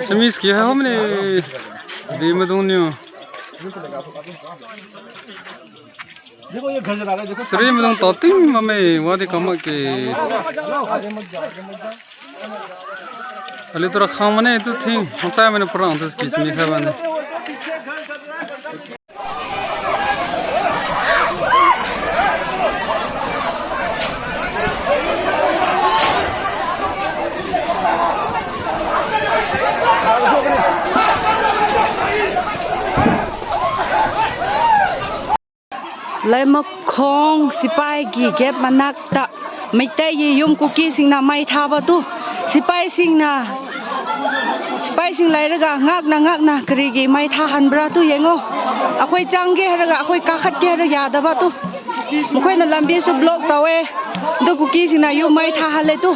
Semis ki hai humne de madunyo देखो ये घर लगा देखो Sri madung toting mame wadi kamak ke Ali tura khamane tu thi hosa mane purang tu skis mi khabane Lai ma khong sipai gi gap manak ta mai tai ye yum kuki sing na mai tha ba tu sipai sing lai ra ga ngak na kri gi mai tha han bra tu yengo akhoi chang ge ra ga akhoi ka khat ge ra ya da ba tu mkhoi na lambi su block tawe do kuki sing na yum mai tha ha le tu